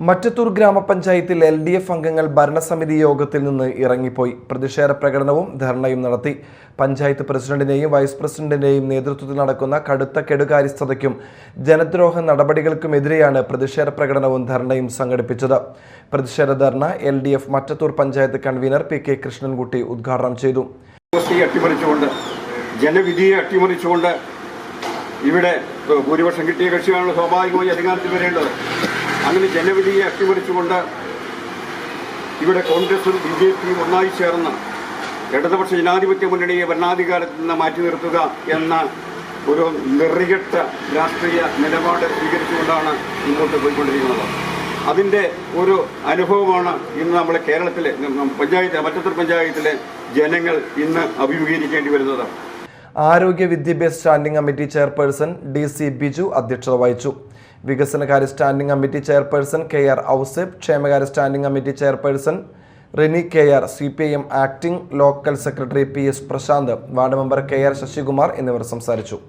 മറ്റത്തൂർ ഗ്രാമപഞ്ചായത്തിൽ LDF അംഗങ്ങൾ ഭരണസമിതി യോഗത്തിൽ നിന്ന് ഇറങ്ങിപ്പോയി. പ്രതിഷേധ പ്രകടനവും ധർണയും നടത്തി. പഞ്ചായത്ത് പ്രസിഡന്റിന്റെയും വൈസ് പ്രസിഡന്റിന്റെയും നേതൃത്വത്തിൽ നടക്കുന്ന കടുത്ത കെടുകാര്യസ്ഥതയ്ക്കും ജനദ്രോഹ നടപടികൾക്കുമെതിരെയാണ് പ്രതിഷേധ പ്രകടനവും ധർണയും സംഘടിപ്പിച്ചത്. പ്രതിഷേധ ധർണ LDF Mattathur panchayat convener PK Krishnankutty ഉദ്ഘാടനം ചെയ്തു. ജനവിധിയെ അട്ടിമറിച്ചുകൊണ്ട് ഇവിടെ ഭൂരിപക്ഷം കിട്ടിയ കക്ഷിയാണ് സ്വാഭാവികമായി അധികാരത്തിൽ വരേണ്ടത്. അങ്ങനെ ജനവിധിയെ അട്ടിമറിച്ചുകൊണ്ട് ഇവിടെ കോൺഗ്രസും BJPയും ഒന്നായി ചേർന്ന് ഇടതുപക്ഷ ജനാധിപത്യ മുന്നണിയെ ഭരണാധികാരത്തിൽ നിന്ന് മാറ്റി നിർത്തുക എന്ന ഒരു നെറികെട്ട രാഷ്ട്രീയ നിലപാട് സ്വീകരിച്ചുകൊണ്ടാണ് മുന്നോട്ട് പോയിക്കൊണ്ടിരിക്കുന്നത്. അതിൻ്റെ ഒരു അനുഭവമാണ് ഇന്ന് നമ്മളെ കേരളത്തിലെ മറ്റത്തൂർ പഞ്ചായത്തിലെ ജനങ്ങൾ ഇന്ന് അഭിമുഖീകരിക്കേണ്ടി വരുന്നത്. ആരോഗ്യ വിദ്യാഭ്യാസ standing committee chairperson DC Biju അധ്യക്ഷത വഹിച്ചു. വികസനകാര്യ standing committee chairperson KR Ouseb, ക്ഷേമകാര്യ standing committee chairperson Rini KR, CPIM acting local secretary PS Prashanth, ward member KR Sasikumar എന്നിവർ സംസാരിച്ചു.